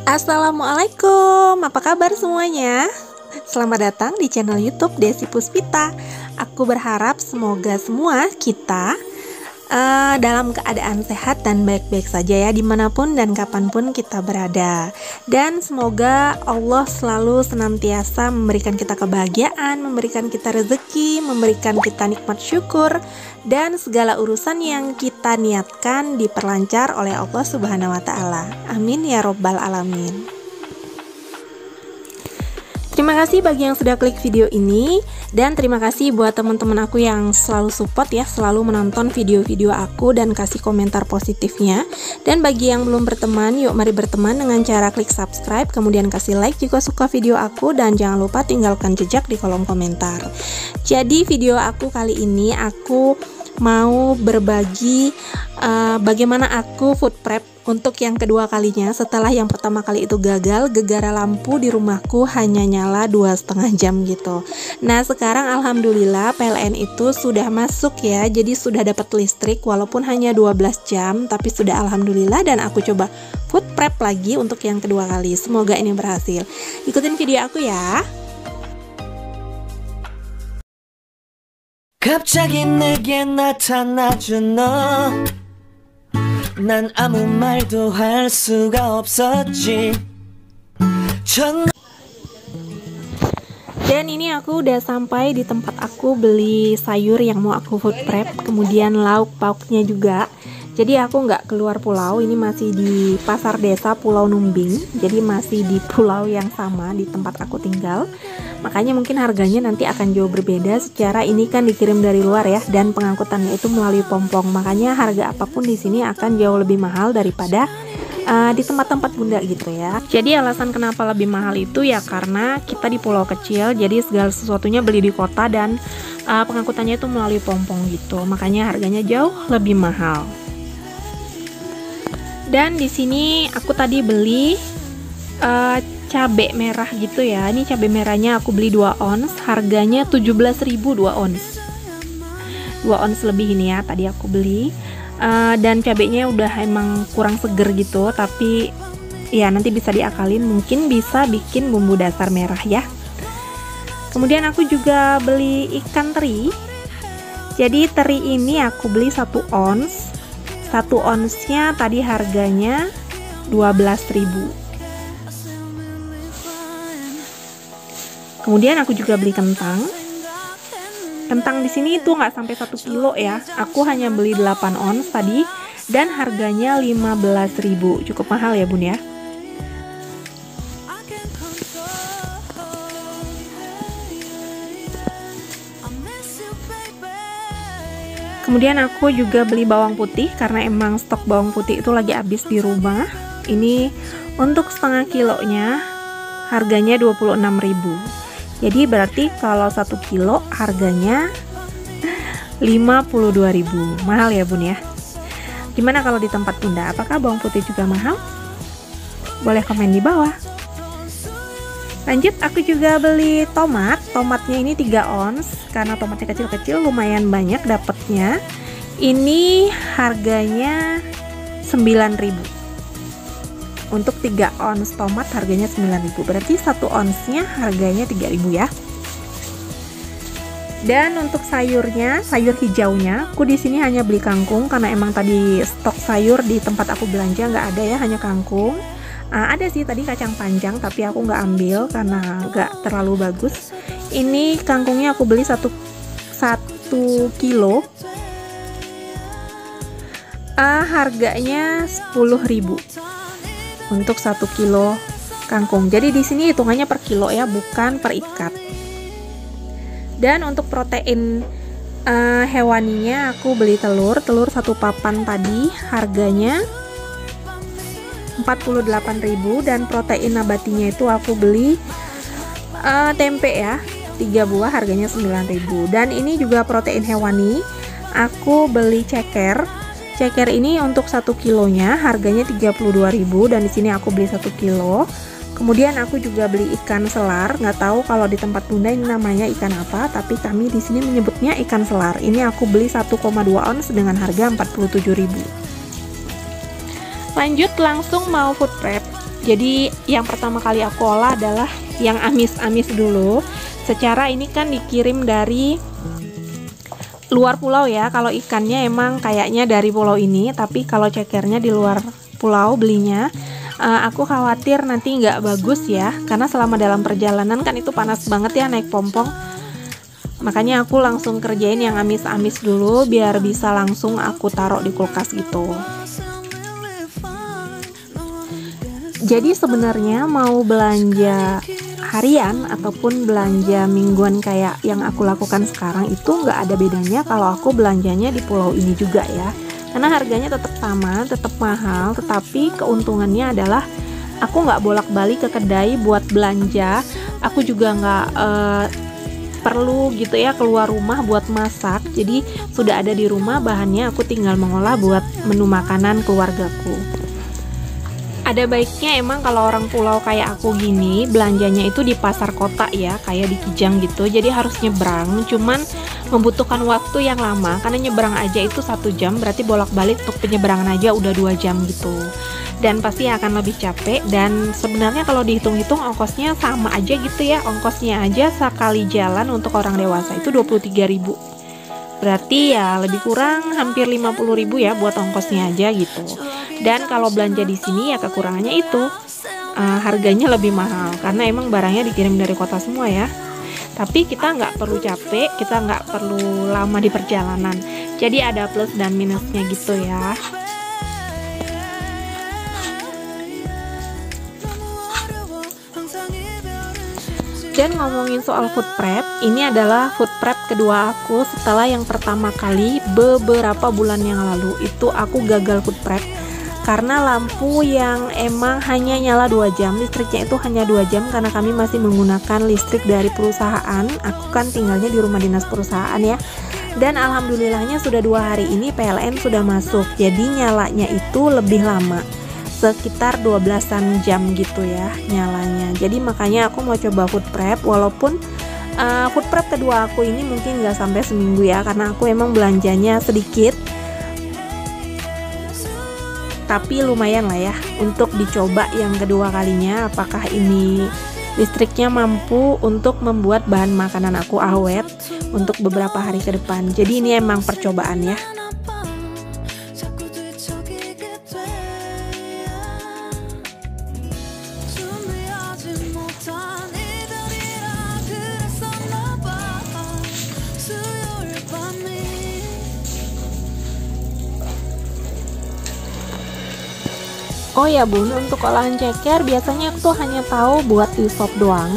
Assalamualaikum, apa kabar semuanya? Selamat datang di channel YouTube Desi Puspita. Aku berharap semoga semua kita dalam keadaan sehat dan baik-baik saja ya, dimanapun dan kapanpun kita berada. Dan semoga Allah selalu senantiasa memberikan kita kebahagiaan, memberikan kita rezeki, memberikan kita nikmat syukur, dan segala urusan yang kita niatkan diperlancar oleh Allah Subhanahu wa Ta'ala. Amin ya Robbal Alamin. Terima kasih bagi yang sudah klik video ini, dan terima kasih buat teman-teman aku yang selalu support ya, selalu menonton video-video aku dan kasih komentar positifnya. Dan bagi yang belum berteman, yuk mari berteman dengan cara klik subscribe, kemudian kasih like jika suka video aku, dan jangan lupa tinggalkan jejak di kolom komentar. Jadi video aku kali ini aku mau berbagi bagaimana aku food prep untuk yang kedua kalinya. Setelah yang pertama kali itu gagal, gegara lampu di rumahku hanya nyala 2,5 jam gitu. Nah sekarang alhamdulillah PLN itu sudah masuk ya, jadi sudah dapat listrik walaupun hanya 12 jam, tapi sudah alhamdulillah. Dan aku coba food prep lagi untuk yang kedua kali. Semoga ini berhasil. Ikutin video aku ya. 갑자기 내게 나타나준 너, 난 아무 말도 할 수가 없었지. Dan ini aku udah sampai di tempat aku beli sayur yang mau aku food prep, kemudian lauk pauknya juga. Jadi aku nggak keluar pulau, ini masih di pasar desa Pulau Numbing, jadi masih di pulau yang sama di tempat aku tinggal. Makanya mungkin harganya nanti akan jauh berbeda. Secara ini kan dikirim dari luar ya, dan pengangkutannya itu melalui pompong. Makanya harga apapun di sini akan jauh lebih mahal daripada di tempat-tempat bunda gitu ya. Jadi alasan kenapa lebih mahal itu ya karena kita di pulau kecil, jadi segala sesuatunya beli di kota dan pengangkutannya itu melalui pompong gitu. Makanya harganya jauh lebih mahal. Dan di sini aku tadi beli cabai merah gitu ya. Ini cabai merahnya aku beli 2 ons, harganya 17.000 2 ons. 2 ons lebih ini ya tadi aku beli. Dan cabainya udah emang kurang seger gitu, tapi ya nanti bisa diakalin, mungkin bisa bikin bumbu dasar merah ya. Kemudian aku juga beli ikan teri. Jadi teri ini aku beli 1 ons. 1 onsnya tadi harganya 12.000. Kemudian aku juga beli kentang. Kentang di sini itu nggak sampai 1 kilo ya. Aku hanya beli 8 ons tadi dan harganya 15.000. Cukup mahal ya, Bun ya. Kemudian aku juga beli bawang putih karena emang stok bawang putih itu lagi habis di rumah. Ini untuk setengah kilonya harganya 26.000. Jadi berarti kalau 1 kilo harganya 52.000. Mahal ya Bun ya. Gimana kalau di tempat Bunda? Apakah bawang putih juga mahal? Boleh komen di bawah. Lanjut, aku juga beli tomat. Tomatnya ini 3 ons karena tomatnya kecil-kecil, lumayan banyak dapatnya. Ini harganya 9.000. Untuk 3 ons tomat harganya 9.000. Berarti 1 onsnya harganya 3.000 ya. Dan untuk sayurnya, sayur hijaunya, aku di sini hanya beli kangkung karena emang tadi stok sayur di tempat aku belanja nggak ada ya, hanya kangkung. Ada sih tadi kacang panjang, tapi aku nggak ambil karena nggak terlalu bagus. Ini kangkungnya aku beli 1 kilo. Harganya 10.000 untuk 1 kilo kangkung. Jadi di sini hitungannya per kilo ya, bukan per ikat. Dan untuk protein hewaninya aku beli telur 1 papan tadi harganya 48.000, dan protein nabatinya itu aku beli tempe ya 3 buah harganya 9.000. Dan ini juga protein hewani, aku beli ceker. Ceker ini untuk 1 kilonya harganya 32.000, dan di sini aku beli 1 kilo. Kemudian aku juga beli ikan selar, nggak tahu kalau di tempat Bunda ini namanya ikan apa, tapi kami di sini menyebutnya ikan selar. Ini aku beli 1,2 ons dengan harga 47.000. Lanjut langsung mau food prep. Jadi yang pertama kali aku olah adalah yang amis-amis dulu. Secara ini kan dikirim dari luar pulau ya. Kalau ikannya emang kayaknya dari pulau ini, tapi kalau cekernya di luar pulau belinya. Aku khawatir nanti nggak bagus ya, karena selama dalam perjalanan kan itu panas banget ya naik pompong. Makanya aku langsung kerjain yang amis-amis dulu biar bisa langsung aku taruh di kulkas gitu. Jadi sebenarnya mau belanja harian ataupun belanja mingguan kayak yang aku lakukan sekarang itu nggak ada bedanya kalau aku belanjanya di pulau ini juga ya. Karena harganya tetap sama, tetap mahal, tetapi keuntungannya adalah aku nggak bolak-balik ke kedai buat belanja. Aku juga nggak perlu gitu ya keluar rumah buat masak. Jadi sudah ada di rumah bahannya, aku tinggal mengolah buat menu makanan keluargaku. Ada baiknya emang kalau orang pulau kayak aku gini belanjanya itu di pasar kota ya, kayak di Kijang gitu. Jadi harus nyebrang, cuman membutuhkan waktu yang lama karena nyebrang aja itu 1 jam, berarti bolak-balik untuk penyeberangan aja udah 2 jam gitu. Dan pasti akan lebih capek, dan sebenarnya kalau dihitung-hitung ongkosnya sama aja gitu ya. Ongkosnya aja sekali jalan untuk orang dewasa itu 23.000. Berarti ya lebih kurang hampir 50.000 ya buat ongkosnya aja gitu. Dan kalau belanja di sini ya kekurangannya itu harganya lebih mahal karena emang barangnya dikirim dari kota semua ya. Tapi kita nggak perlu capek, kita nggak perlu lama di perjalanan. Jadi ada plus dan minusnya gitu ya. Dan ngomongin soal food prep, ini adalah food prep kedua aku setelah yang pertama kali beberapa bulan yang lalu itu aku gagal food prep karena lampu yang emang hanya nyala 2 jam, listriknya itu hanya 2 jam karena kami masih menggunakan listrik dari perusahaan. Aku kan tinggalnya di rumah dinas perusahaan ya. Dan alhamdulillahnya sudah 2 hari ini PLN sudah masuk, jadi nyalanya itu lebih lama, sekitar 12-an jam gitu ya nyalanya. Jadi makanya aku mau coba food prep, walaupun food prep kedua aku ini mungkin nggak sampai seminggu ya, karena aku emang belanjanya sedikit, tapi lumayan lah ya untuk dicoba yang kedua kalinya apakah ini listriknya mampu untuk membuat bahan makanan aku awet untuk beberapa hari ke depan. Jadi ini emang percobaan ya. Oh ya bun, untuk olahan ceker biasanya aku tuh hanya tahu buat di sop doang,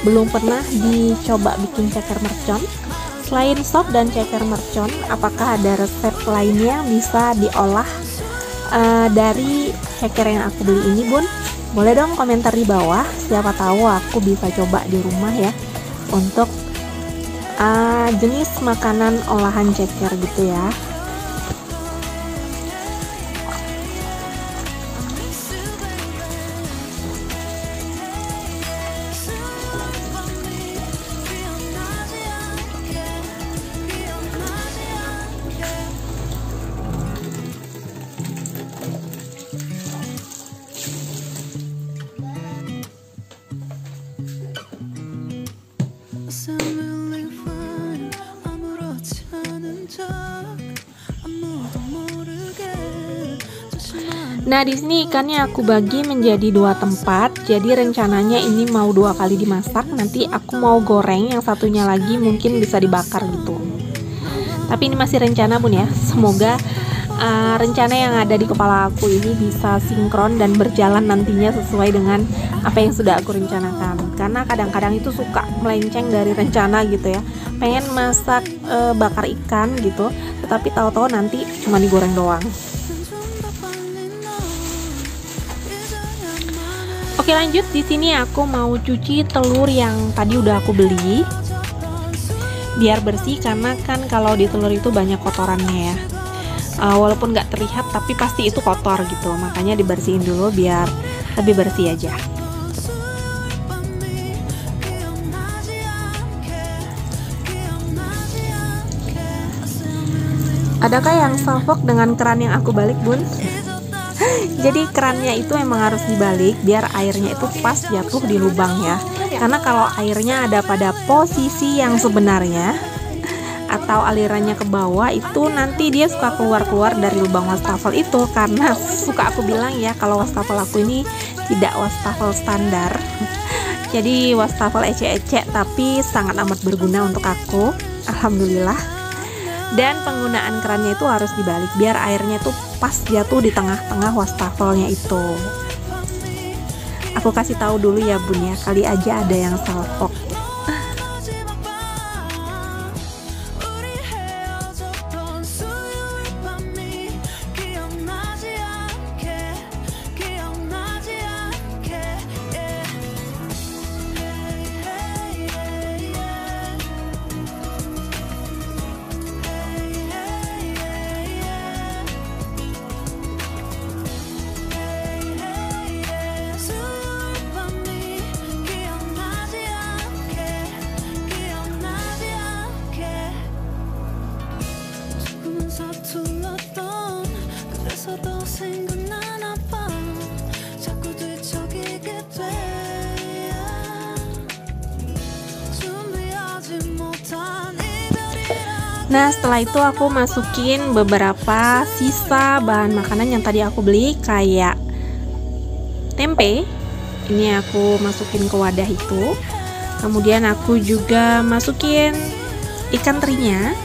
belum pernah dicoba bikin ceker mercon. Selain sop dan ceker mercon, apakah ada resep lainnya bisa diolah dari ceker yang aku beli ini bun? Boleh dong komentar di bawah, siapa tahu aku bisa coba di rumah ya untuk jenis makanan olahan ceker gitu ya. Nah, di sini ikannya aku bagi menjadi 2 tempat. Jadi rencananya ini mau 2 kali dimasak. Nanti aku mau goreng, yang satunya lagi mungkin bisa dibakar gitu. Tapi ini masih rencana bun ya. Semoga rencana yang ada di kepala aku ini bisa sinkron dan berjalan nantinya sesuai dengan apa yang sudah aku rencanakan. Karena kadang-kadang itu suka melenceng dari rencana gitu ya. Pengen masak bakar ikan gitu, tetapi tahu-tahu nanti cuma digoreng doang. Oke lanjut, di sini aku mau cuci telur yang tadi udah aku beli biar bersih, karena kan kalau di telur itu banyak kotorannya ya. Walaupun nggak terlihat tapi pasti itu kotor gitu, makanya dibersihin dulu biar lebih bersih aja. Adakah yang salfok dengan keran yang aku balik bun? Jadi kerannya itu emang harus dibalik biar airnya itu pas jatuh di lubang ya. Karena kalau airnya ada pada posisi yang sebenarnya atau alirannya ke bawah, itu nanti dia suka keluar-keluar dari lubang wastafel itu. Karena suka aku bilang ya, kalau wastafel aku ini tidak wastafel standar. Jadi wastafel ecek-ecek tapi sangat amat berguna untuk aku, alhamdulillah. Dan penggunaan kerannya itu harus dibalik biar airnya itu pas jatuh di tengah-tengah wastafelnya itu. Aku kasih tahu dulu ya bun ya, kali aja ada yang salfok. Nah setelah itu aku masukin beberapa sisa bahan makanan yang tadi aku beli, kayak tempe. Ini aku masukin ke wadah itu. Kemudian aku juga masukin ikan terinya.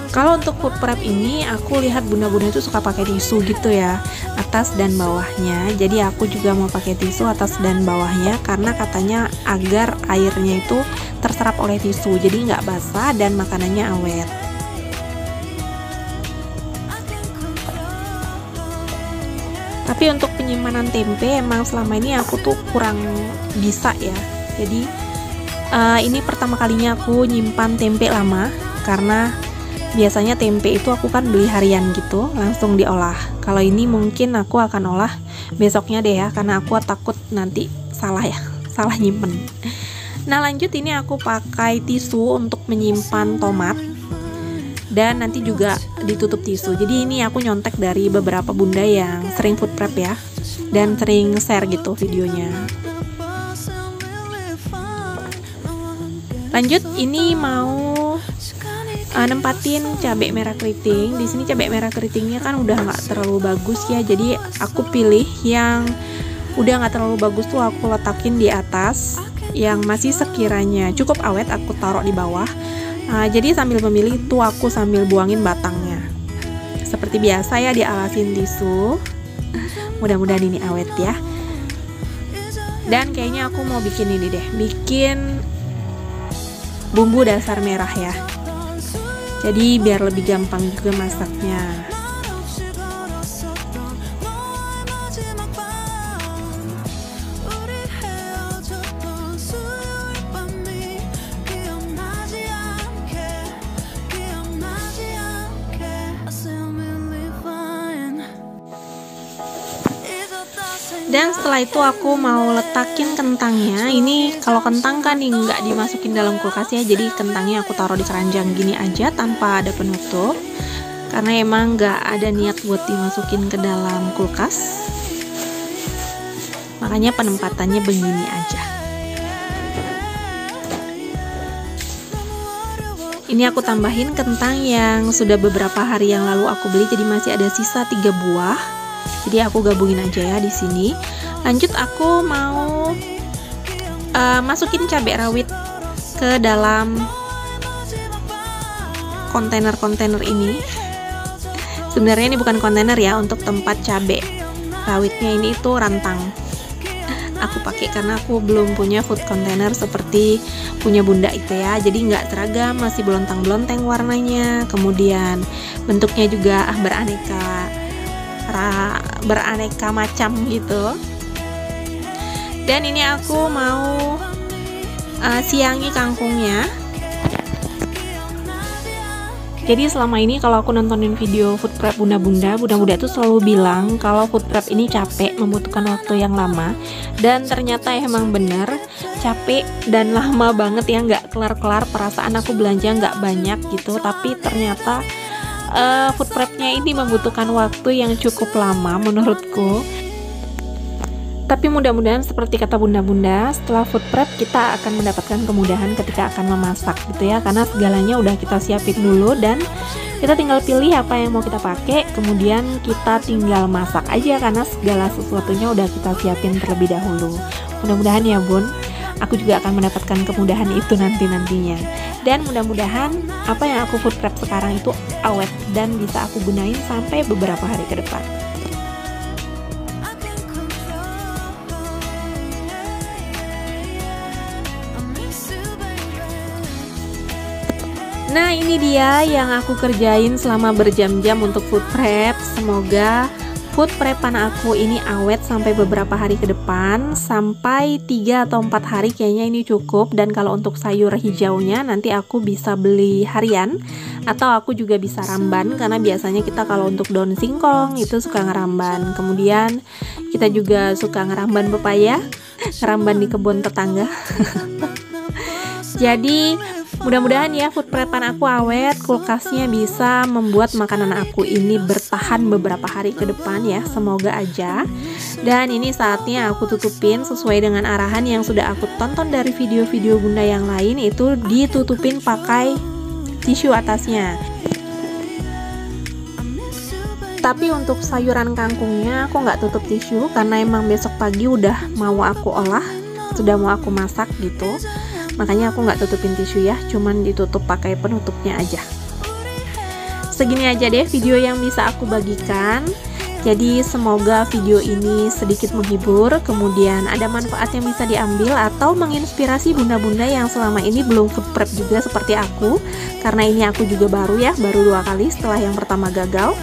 Kalau untuk food prep ini aku lihat bunda-bunda itu suka pakai tisu gitu ya, atas dan bawahnya. Jadi aku juga mau pakai tisu atas dan bawahnya karena katanya agar airnya itu terserap oleh tisu, jadi nggak basah dan makanannya awet. Tapi untuk penyimpanan tempe emang selama ini aku tuh kurang bisa ya. Jadi ini pertama kalinya aku nyimpan tempe lama, karena biasanya tempe itu aku kan beli harian gitu, langsung diolah. Kalau ini mungkin aku akan olah besoknya deh ya, karena aku takut nanti salah nyimpen. Nah lanjut, ini aku pakai tisu untuk menyimpan tomat, dan nanti juga ditutup tisu. Jadi ini aku nyontek dari beberapa bunda yang sering food prep ya, dan sering share gitu videonya. Lanjut, ini mau nempatin cabai merah keriting. Di sini cabai merah keritingnya kan udah nggak terlalu bagus ya, jadi aku pilih yang udah nggak terlalu bagus tuh aku letakin di atas. Yang masih sekiranya cukup awet aku taruh di bawah. Jadi sambil memilih tuh aku sambil buangin batangnya. Seperti biasa ya, dialasin tisu. Mudah-mudahan ini awet ya. Dan kayaknya aku mau bikin ini deh, bikin bumbu dasar merah ya. Jadi biar lebih gampang juga masaknya. Dan setelah itu aku mau letakin kentangnya. Ini kalau kentang kan nggak dimasukin dalam kulkas ya, jadi kentangnya aku taruh di keranjang gini aja tanpa ada penutup, karena emang nggak ada niat buat dimasukin ke dalam kulkas, makanya penempatannya begini aja. Ini aku tambahin kentang yang sudah beberapa hari yang lalu aku beli, jadi masih ada sisa 3 buah. Jadi aku gabungin aja ya di sini. Lanjut, aku mau masukin cabai rawit ke dalam kontainer-kontainer ini. Sebenarnya ini bukan kontainer ya, untuk tempat cabai rawitnya ini itu rantang. Aku pakai karena aku belum punya food container seperti punya bunda itu ya. Jadi nggak seragam, masih belontang-belonteng warnanya. Kemudian bentuknya juga beraneka macam gitu. Dan ini aku mau siangi kangkungnya. Jadi selama ini kalau aku nontonin video food prep bunda-bunda itu selalu bilang kalau food prep ini capek, membutuhkan waktu yang lama. Dan ternyata emang bener capek dan lama banget ya, nggak kelar-kelar. Perasaan aku belanja nggak banyak gitu, tapi ternyata food prepnya ini membutuhkan waktu yang cukup lama menurutku. Tapi mudah-mudahan seperti kata bunda-bunda, setelah food prep kita akan mendapatkan kemudahan ketika akan memasak gitu ya, karena segalanya udah kita siapin dulu dan kita tinggal pilih apa yang mau kita pakai, kemudian kita tinggal masak aja karena segala sesuatunya udah kita siapin terlebih dahulu. Mudah-mudahan ya bun, aku juga akan mendapatkan kemudahan itu nantinya. Dan mudah-mudahan apa yang aku food prep sekarang itu awet dan bisa aku gunain sampai beberapa hari ke depan. Nah ini dia yang aku kerjain selama berjam-jam untuk food prep. Semoga food prepan aku ini awet sampai beberapa hari ke depan, sampai 3 atau 4 hari kayaknya ini cukup. Dan kalau untuk sayur hijaunya nanti aku bisa beli harian, atau aku juga bisa ramban, karena biasanya kita kalau untuk daun singkong itu suka ngeramban. Kemudian kita juga suka ngeramban pepaya, ngeramban di kebun tetangga. Jadi mudah-mudahan ya food prepan aku awet, kulkasnya bisa membuat makanan aku ini bertahan beberapa hari ke depan ya, semoga aja. Dan ini saatnya aku tutupin sesuai dengan arahan yang sudah aku tonton dari video-video bunda yang lain, itu ditutupin pakai tisu atasnya. Tapi untuk sayuran kangkungnya aku nggak tutup tisu karena emang besok pagi udah mau aku olah, sudah mau aku masak gitu. Makanya aku nggak tutupin tisu ya, cuman ditutup pakai penutupnya aja. Segini aja deh video yang bisa aku bagikan. Jadi semoga video ini sedikit menghibur, kemudian ada manfaat yang bisa diambil atau menginspirasi bunda-bunda yang selama ini belum food prep juga seperti aku. Karena ini aku juga baru 2 kali setelah yang pertama gagal.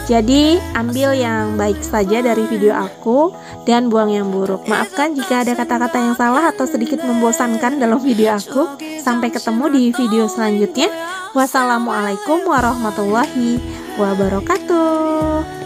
Jadi ambil yang baik saja dari video aku dan buang yang buruk. Maafkan jika ada kata-kata yang salah atau sedikit membosankan dalam video aku. Sampai ketemu di video selanjutnya. Wassalamualaikum warahmatullahi wabarakatuh.